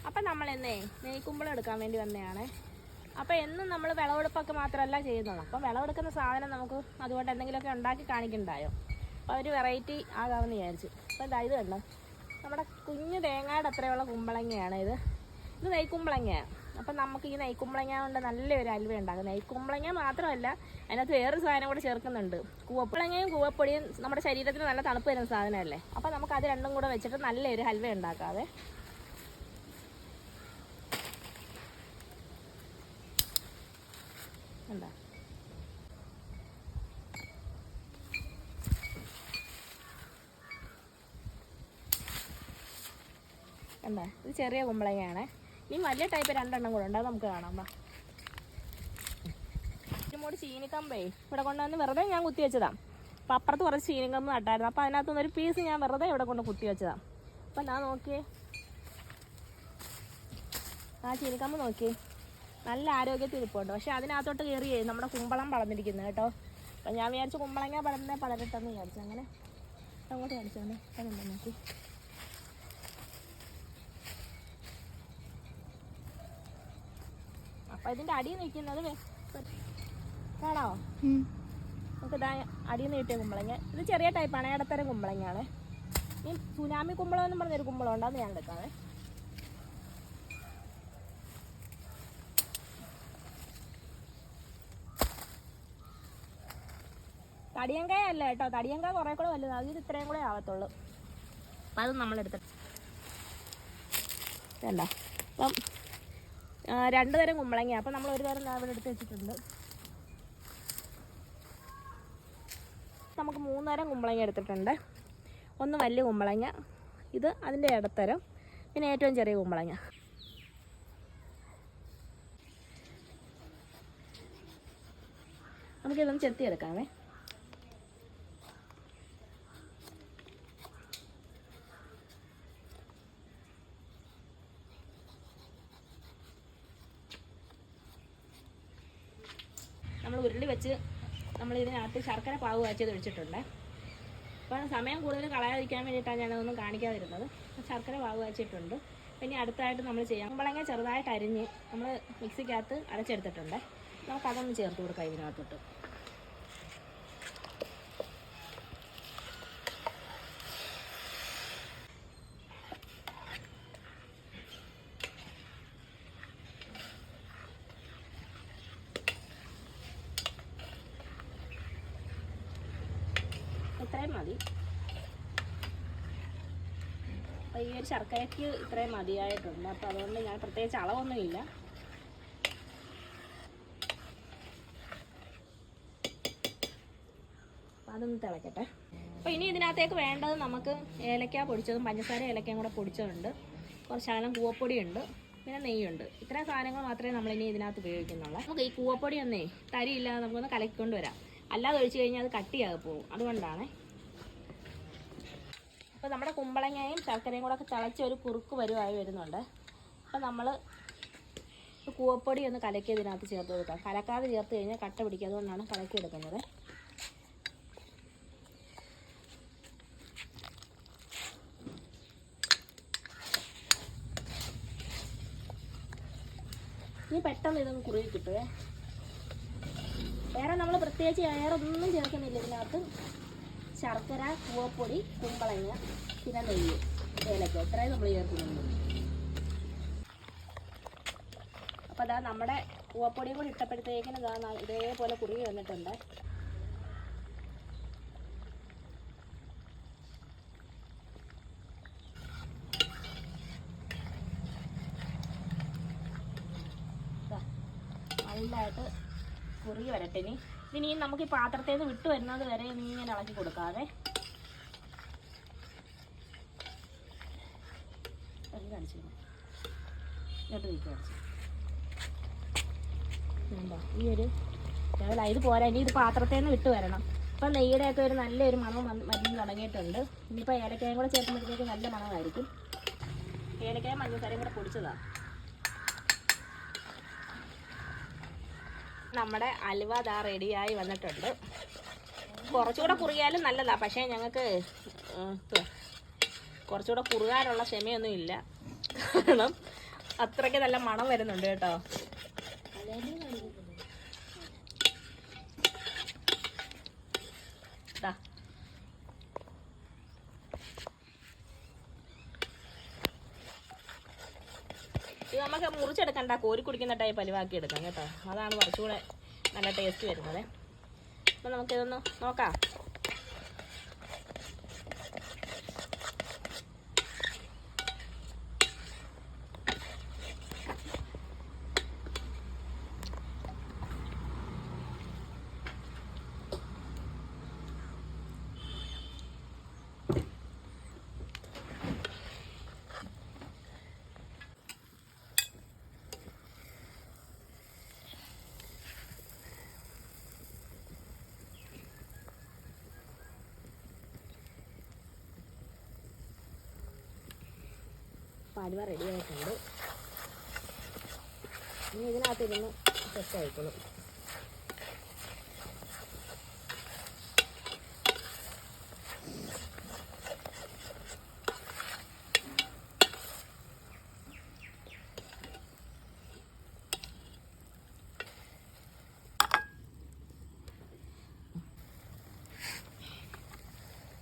അപ്പം നമ്മളെന്നേ നെയ്ക്കുമ്പളം എടുക്കാൻ വേണ്ടി വന്നതാണ്. അപ്പോൾ എന്നും നമ്മൾ വിളവെടുപ്പൊക്കെ മാത്രമല്ല ചെയ്യുന്നുള്ളൂ. അപ്പം വിളവെടുക്കുന്ന സാധനം നമുക്ക് അതുകൊണ്ട് എന്തെങ്കിലുമൊക്കെ ഉണ്ടാക്കി കാണിക്കണ്ടായോ. അപ്പോൾ ഒരു വെറൈറ്റി ആകാമെന്ന് വിചാരിച്ചു. അപ്പോൾ ഇത് കണ്ടോ, നമ്മുടെ കുഞ്ഞു തേങ്ങയുടെ അത്രയുള്ള കുമ്പളങ്ങയാണ് ഇത് നെയ്ക്കുമ്പളങ്ങയാണ്. അപ്പം നമുക്ക് ഈ നെയ്ക്കുമ്പളങ്ങ കൊണ്ട് നല്ലൊരു അലുവ ഉണ്ടാകും. നെയ്ക്കുമ്പളങ്ങ മാത്രമല്ല, അതിനകത്ത് വേറൊരു സാധനം കൂടെ ചേർക്കുന്നുണ്ട്. കൂവപ്പളങ്ങയും കൂവപ്പൊടിയും നമ്മുടെ ശരീരത്തിന് നല്ല തണുപ്പ് തരുന്ന സാധനമല്ലേ. അപ്പം നമുക്ക് അത് രണ്ടും കൂടെ വെച്ചിട്ട് നല്ലൊരു ഹൽവ ഉണ്ടാക്കാതെ. എന്താ എന്താ ഇത് ചെറിയ കുമ്പളങ്ങയാണ്. ഇനി വലിയ ടൈപ്പ് രണ്ടെണ്ണം കൂടെ ഉണ്ട്, അത് നമുക്ക് കാണാം. വാ, ഇതുമൂടി ചീനിക്കമ്പേ ഇവിടെ കൊണ്ടുവന്ന് വെറുതെ ഞാൻ കുത്തി വെച്ചതാണ്. അപ്പം അപ്പുറത്ത് കുറച്ച് ചീനിക്കമ്പ് നട്ടായിരുന്നു. അപ്പം അതിനകത്തുനിന്ന് ഒരു പീസ് ഞാൻ വെറുതെ ഇവിടെ കൊണ്ട് കുത്തി വെച്ചതാണ്. അപ്പം ഞാൻ നോക്കിയേ, ആ ചീനിക്കമ്പ് നോക്കിയേ, നല്ല ആരോഗ്യത്തിൽ ഇരിപ്പുണ്ട്. പക്ഷെ അതിനകത്തോട്ട് കയറിയേ നമ്മുടെ കുമ്പളം പടർന്നിരിക്കുന്നത് കേട്ടോ. അപ്പം ഞാൻ വിചാരിച്ചു കുമ്പളങ്ങ പടരട്ടെന്ന് വിചാരിച്ചു. അങ്ങനെ അങ്ങോട്ട് കാണിച്ചാൽ അതുണ്ടോ നോക്കി. അപ്പം ഇതിൻ്റെ അടിയിൽ നിൽക്കുന്നത് കാണോ, നമുക്ക് ഇതാ അടിയിൽ നിന്ന് കിട്ടിയ കുമ്പളങ്ങ. ഇത് ചെറിയ ടൈപ്പാണ്, ഇടത്തരം കുമ്പളങ്ങയാണ്. ഈ സുനാമി കുമ്പളം എന്നും പറഞ്ഞൊരു കുമ്പളം ഉണ്ട്, അത് ഞാൻ എടുക്കാവേ. തടിയങ്കായ അല്ല കേട്ടോ, തടിയങ്കായ കുറേ കൂടെ വലുതാണ്. ഇത് ഇത്രയും കൂടെ ആവത്തുള്ളൂ. അപ്പം അത് നമ്മളെടുത്തിട്ട് വേണ്ട. അപ്പം 2 തരം കുമ്പളങ്ങ. അപ്പം നമ്മൾ ഒരു തരം ഇവിടെ എടുത്ത് വെച്ചിട്ടുണ്ട്. നമുക്ക് 3 തരം കുമ്പളങ്ങ എടുത്തിട്ടുണ്ട്. ഒന്ന് വലിയ കുമ്പളങ്ങ, ഇത് അതിൻ്റെ ഇടത്തരം, പിന്നെ ഏറ്റവും ചെറിയ കുമ്പളങ്ങ. നമുക്കിതൊന്ന് ചെത്തിയെടുക്കാമേ. നമ്മൾ ഉരുളി വെച്ച് നമ്മൾ ഇതിനകത്ത് ശർക്കര പാവ് കാച്ചിയത് ഒഴിച്ചിട്ടുണ്ട്. അപ്പോൾ സമയം കൂടുതൽ കളയാതിരിക്കാൻ വേണ്ടിയിട്ടാണ് ഞാനതൊന്നും കാണിക്കാതിരുന്നത്. ശർക്കര പാവ് കാച്ചിട്ടുണ്ട്. പിന്നെ അടുത്തായിട്ട് നമ്മൾ ചെയ്യാം, കുമ്പളങ്ങ ചെറുതായിട്ട് അരിഞ്ഞ് നമ്മൾ മിക്സിക്കകത്ത് അരച്ചെടുത്തിട്ടുണ്ട്. നമുക്കതൊന്ന് ചേർത്ത് കൊടുക്കാം ഇതിനകത്തോട്ട്. ഇത്രയും മതി. അപ്പോൾ ഈ ഒരു ശർക്കരയ്ക്ക് ഇത്രയും മതിയായിട്ടുണ്ട്. അപ്പോൾ അതുകൊണ്ട് ഞാൻ പ്രത്യേകിച്ച് അളവൊന്നുമില്ല. അപ്പോൾ അതൊന്ന് തിളക്കട്ടെ. അപ്പോൾ ഇനി ഇതിനകത്തേക്ക് വേണ്ടത് നമുക്ക് ഏലക്ക പൊടിച്ചതും പഞ്ചസാര ഏലക്കയും കൂടെ പൊടിച്ചതുണ്ട്, കുറച്ച് ശകലം കൂവപ്പൊടിയുണ്ട്, പിന്നെ നെയ്യുണ്ട്. ഇത്രയും സാധനങ്ങൾ മാത്രമേ നമ്മളിനി ഇതിനകത്ത് ഉപയോഗിക്കുന്നുള്ളൂ. നമുക്ക് ഈ കൂവപ്പൊടി ഒന്നേ തരിയില്ലാതെ നമുക്കൊന്ന് കലക്കിക്കൊണ്ട് വരാം. അല്ലാതെ ഒഴിച്ച് കഴിഞ്ഞാൽ അത് കട്ടിയാകെ പോകും, അതുകൊണ്ടാണ്. അപ്പോൾ നമ്മുടെ കുമ്പളങ്ങയും ശർക്കരയും കൂടെ ഒക്കെ തിളച്ച് ഒരു കുറുക്ക് വരുവായി വരുന്നുണ്ട്. അപ്പോൾ നമ്മൾ കൂവപ്പൊടി ഒന്ന് കലക്കി ഇതിനകത്ത് ചേർത്ത് കൊടുക്കാം. കലക്കാതെ ചേർത്ത് കഴിഞ്ഞാൽ കട്ട പിടിക്കുക, അതുകൊണ്ടാണ് കലക്കി എടുക്കുന്നത്. ഇനി പെട്ടെന്ന് ഇതൊന്ന് കുറുകി കിട്ടുവേ. വേറെ നമ്മൾ പ്രത്യേകിച്ച് വേറൊന്നും ചേർക്കുന്നില്ല ഇതിനകത്ത്. ശർക്കര, കൂവപ്പൊടി, കുമ്പളങ്ങ, പിന്നെ നെയ്യ്, ഏലക്ക, ഇത്രയും നമ്മൾ ചേർക്കുന്നുണ്ട്. അപ്പോൾ അതാ നമ്മുടെ കൂവപ്പൊടിയും കൂടി ഇട്ടപ്പോഴത്തേക്കിന് ഇതാ ഇതേപോലെ കുറുകി വന്നിട്ടുണ്ട്. നല്ലതായിട്ട് കുറുകി വരട്ടെ. ഇനി നമുക്ക് ഈ പാത്രത്തിൽ നിന്ന് വിട്ട് വരുന്നത് വരെ ഇങ്ങനെ ഇളക്കി കൊടുക്കാതെ കാണിച്ചു ഇങ്ങോട്ട് വയ്ക്കുക. ഈ ഒരു ഇത് പോരാ, ഇനി ഇത് പാത്രത്തിൽ നിന്ന് വിട്ട് വരണം. ഇപ്പം നെയ്യുടെയൊക്കെ ഒരു നല്ലൊരു മണം മരുന്ന് തുടങ്ങിയിട്ടുണ്ട്. ഇനിയിപ്പോൾ ഏലക്കായും കൂടെ ചേർക്കുമ്പോഴത്തേക്ക് നല്ല മണമായിരിക്കും. ഏലക്കായും പഞ്ചസാരയും കൂടെ പൊടിച്ചതാണ്. നമ്മുടെ അലുവ ദാ റെഡിയായി വന്നിട്ടുണ്ട്. കുറച്ചുകൂടെ കുറുകിയാലും നല്ലതാണ്, പക്ഷേ ഞങ്ങൾക്ക് കുറച്ചുകൂടെ കുറുകാനുള്ള ക്ഷമയൊന്നും ഇല്ല. കാരണം അത്രയ്ക്ക് നല്ല മണം വരുന്നുണ്ട് കേട്ടോ. ഇത് നമുക്ക് മുറിച്ചെടുക്കണ്ട, കോരി കുടിക്കുന്ന ടൈപ്പ് പരുവാക്കി എടുക്കാം കേട്ടോ. അതാണ് കുറച്ചുകൂടെ നല്ല ടേസ്റ്റ് വരുന്നത്. അപ്പം നമുക്കിതൊന്ന് നോക്കാം. അലുവ റെഡി ആയിട്ടുണ്ട്. ഇനി ഇതിനകത്തിരുന്ന് സെറ്റ് ആയിക്കോളും.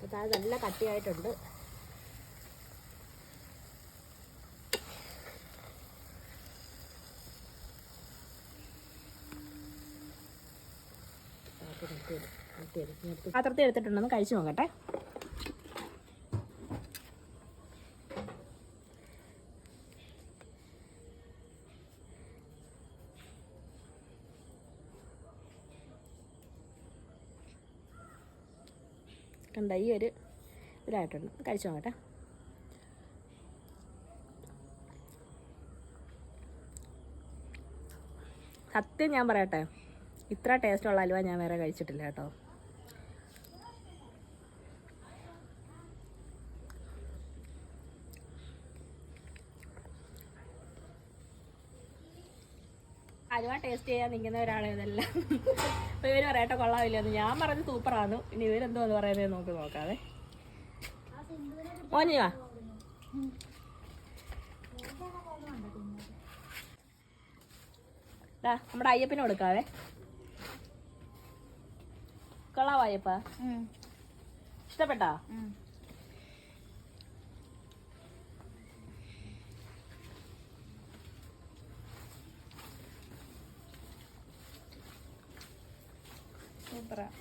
അപ്പോൾ അത് നല്ല കട്ടിയായിട്ടുണ്ട്. പാത്രത്തിൽ എടുത്തിട്ടുണ്ടെന്ന് കഴിച്ചു നോക്കട്ടെ. കണ്ട ഈ ഒരു ഇതിലായിട്ടുണ്ട്. കഴിച്ചു നോക്കട്ടെ. സത്യം ഞാൻ പറയട്ടെ, ഇത്ര ടേസ്റ്റുള്ള അലുവ ഞാൻ വേറെ കഴിച്ചിട്ടില്ല കേട്ടോ. അലുവ ടേസ്റ്റ് ചെയ്യാൻ നിൽക്കുന്നവരാണ് ഇതെല്ലാം. അപ്പോൾ ഇവർ പറയട്ടെ കൊള്ളാമില്ലെന്ന്. ഞാൻ പറഞ്ഞ് സൂപ്പറാണ്. ഇനി ഇവരെന്തോന്ന് പറയുന്നത് നമുക്ക് നോക്കാതെ. മോനിവാ നമ്മുടെ അയ്യപ്പന് കൊടുക്കാവേ. കൊള്ളാവോ അയ്യപ്പ? ഇഷ്ടപ്പെട്ടോ? സൂപ്പറാ.